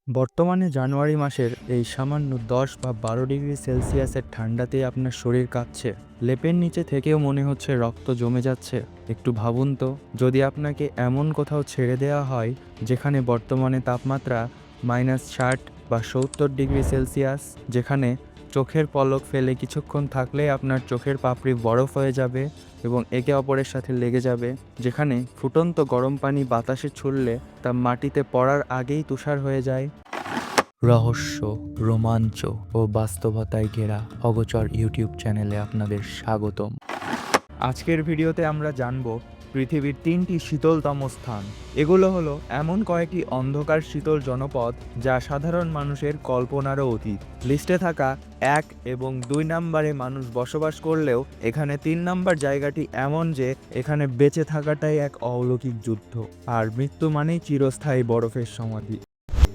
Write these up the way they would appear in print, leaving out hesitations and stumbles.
বর্তমানে জানুয়ারি মাসের এই সামান্য 10 বা 12 ডিগ্রি সেলসিয়াসের ঠান্ডাতেই আপনার শরীর কাঁপছে। লেপের নিচে থেকেও মনে হচ্ছে রক্ত জমে যাচ্ছে। একটু ভাবুন তো, যদি আপনাকে এমন কোথাও ছেড়ে দেওয়া হয় যেখানে বর্তমানে তাপমাত্রা -60 বা 70 ডিগ্রি সেলসিয়াস, যেখানে চোখের পলক ফেলে কিছুক্ষণ থাকলেই আপনার চোখের পাপড়ি বরফ হয়ে যাবে এবং একে অপরের সাথে লেগে যাবে, যেখানে ফুটন্ত গরম পানি বাতাসে ছুড়লে তা মাটিতে পড়ার আগেই তুষার হয়ে যায়। রহস্য, রোমাঞ্চ ও বাস্তবতায় ঘেরা অগোচর ইউটিউব চ্যানেলে আপনাদের স্বাগতম। আজকের ভিডিওতে আমরা জানব পৃথিবীর 3টি শীতলতম স্থান। এগুলো হলো এমন কয়েকটি অন্ধকার শীতল জনপদ যা সাধারণ মানুষের কল্পনারও অতীত। লিস্টে থাকা 1 এবং 2 নম্বরে মানুষ বসবাস করলেও এখানে 3 নম্বর জায়গাটি এমন যে এখানে বেঁচে থাকাটাই এক অলৌকিক যুদ্ধ, আর মৃত্যু মানেই চিরস্থায়ী বরফের সমাধি।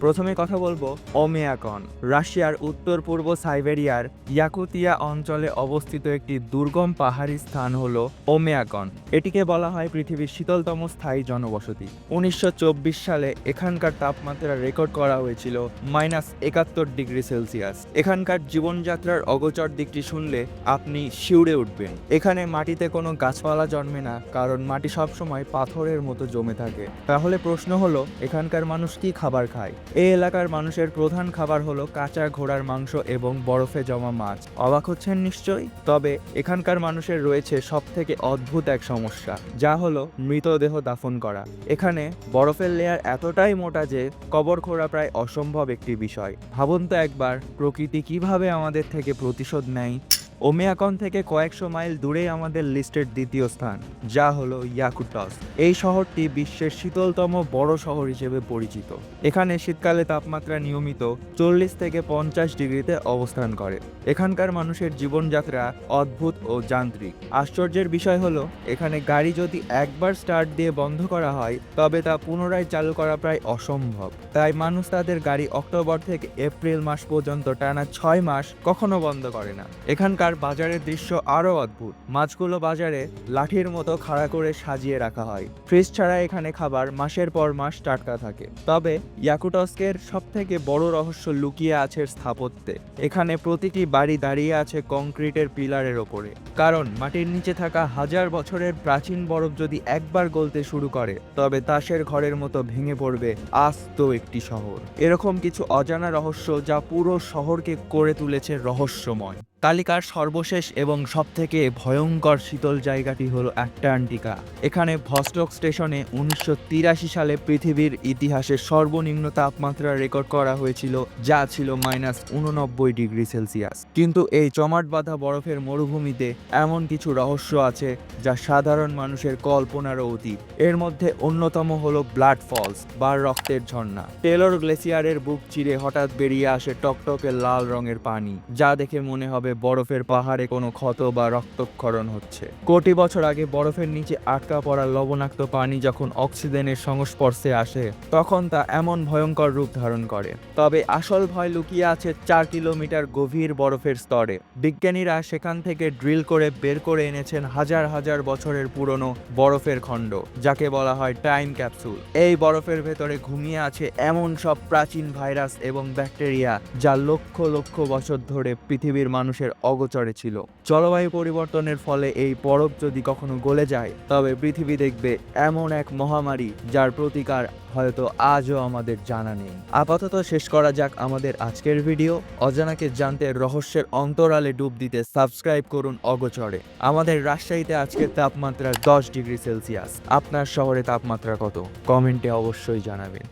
প্রথমে কথা বলবো ওমিয়াকন। রাশিয়ার উত্তর পূর্ব সাইবেরিয়ার ইয়াকুতিয়া অঞ্চলে অবস্থিত একটি দুর্গম পাহাড়ি স্থান হলো ওমিয়াকন। এটিকে বলা হয় পৃথিবীর শীতলতম স্থায়ী জনবসতি। 1924 সালে এখানকার তাপমাত্রা রেকর্ড করা হয়েছিল -71 ডিগ্রি সেলসিয়াস। এখানকার জীবনযাত্রার অগোচর দিকটি শুনলে আপনি শিউরে উঠবেন। এখানে মাটিতে কোনো গাছপালা জন্মে না, কারণ মাটি সবসময় পাথরের মতো জমে থাকে। তাহলে প্রশ্ন হলো, এখানকার মানুষ কি খাবার খায়? এই এলাকার মানুষের প্রধান খাবার হলো কাঁচা ঘোড়ার মাংস এবং বরফে জমা মাছ। অবাক হচ্ছেন নিশ্চয়ই? তবে এখানকার মানুষের রয়েছে সবথেকে অদ্ভুত এক সমস্যা, যা হলো মৃতদেহ দাফন করা। এখানে বরফের লেয়ার এতটাই মোটা যে কবর খোঁড়া প্রায় অসম্ভব একটি বিষয়। ভাবুন তো একবার, প্রকৃতি কিভাবে আমাদের থেকে প্রতিশোধ নেয়। ওমিয়াকন থেকে কয়েকশো মাইল দূরেই আমাদের লিস্টের দ্বিতীয় স্থান, যা হলো ইয়াকুটস। এই শহরটি বিশ্বের শীতলতম বড় শহর হিসেবে পরিচিত। এখানে শীতকালে তাপমাত্রা নিয়মিত 40 থেকে 50 ডিগ্রিতে অবস্থান করে। এখানকার মানুষের জীবনযাত্রা অদ্ভুত ও যান্ত্রিক। আশ্চর্যের বিষয় হলো, এখানে গাড়ি যদি একবার স্টার্ট দিয়ে বন্ধ করা হয় তবে তা পুনরায় চালু করা প্রায় অসম্ভব। তাই মানুষ তাদের গাড়ি অক্টোবর থেকে এপ্রিল মাস পর্যন্ত টানা 6 মাস কখনো বন্ধ করে না। এখানকার বাজারের দৃশ্য আরো অদ্ভুত। মাছগুলো বাজারে লাঠির মতো খাড়া করে সাজিয়ে রাখা হয়। ফ্রিজ ছাড়া এখানে খাবার মাসের পর মাস টাটকা থাকে। তবে ইয়াকুটস্কের সব থেকে বড় রহস্য লুকিয়ে আছে স্থাপত্যে। এখানে প্রতিটি বাড়ি দাঁড়িয়ে আছে কংক্রিটের পিলারের ওপরে, কারণ মাটির নিচে থাকা হাজার বছরের প্রাচীন বরফ যদি একবার গলতে শুরু করে তবে তাসের ঘরের মতো ভেঙে পড়বে আস্ত একটি শহর। এরকম কিছু অজানা রহস্য যা পুরো শহরকে করে তুলেছে রহস্যময়। তালিকার সর্বশেষ এবং সবথেকে ভয়ঙ্কর শীতল জায়গাটি হলো অ্যান্টার্কটিকা। এখানে ভস্টক স্টেশনে 1983 সালে পৃথিবীর ইতিহাসের সর্বনিম্ন তাপমাত্রা রেকর্ড করা হয়েছিল, যা ছিল -89 ডিগ্রি সেলসিয়াস। কিন্তু এই জমাট বাঁধা বরফের মরুভূমিতে এমন কিছু রহস্য আছে যা সাধারণ মানুষের কল্পনারও অতীত। এর মধ্যে অন্যতম হলো ব্লাড ফলস বা রক্তের ঝর্ণা। টেলর গ্লেসিয়ারের বুক চিরে হঠাৎ বেরিয়ে আসে টকটকে লাল রঙের পানি, যা দেখে মনে হবে বরফের পাহাড়ে কোনো ক্ষত বা রক্তক্ষরণ হচ্ছে। কোটি বছর আগে বরফের নিচে আটকা পড়া লবণাক্ত পানি যখন অক্সিজেনের সংস্পর্শে আসে তখন তা এমন ভয়ঙ্কর রূপ ধারণ করে। তবে আসল ভয় লুকিয়ে আছে 4 কিলোমিটার গভীর বরফের স্তরে। বিজ্ঞানীরা সেখান থেকে ড্রিল করে বের করে এনেছেন হাজার হাজার বছরের পুরনো বরফের খণ্ড, যাকে বলা হয় টাইম ক্যাপসুল। এই বরফের ভেতরে ঘুমিয়ে আছে এমন সব প্রাচীন ভাইরাস এবং ব্যাকটেরিয়া যা লক্ষ লক্ষ বছর ধরে পৃথিবীর মানুষের অগোচরে ছিল। জলবায়ু পরিবর্তনের ফলে এই বরফ যদি কখনো গলে যায় তবে পৃথিবী দেখবে এমন এক মহামারী যার প্রতিকার হয়তো আজও আমাদের জানা নেই। আপাতত শেষ করা যাক আমাদের আজকের ভিডিও। অজানাকে জানতে, রহস্যের অন্তরালে ডুব দিতে সাবস্ক্রাইব করুন অগোচরে। আমাদের রাজশাহীতে আজকের তাপমাত্রা 10 ডিগ্রি সেলসিয়াস। আপনার শহরে তাপমাত্রা কত? কমেন্টে অবশ্যই জানাবেন।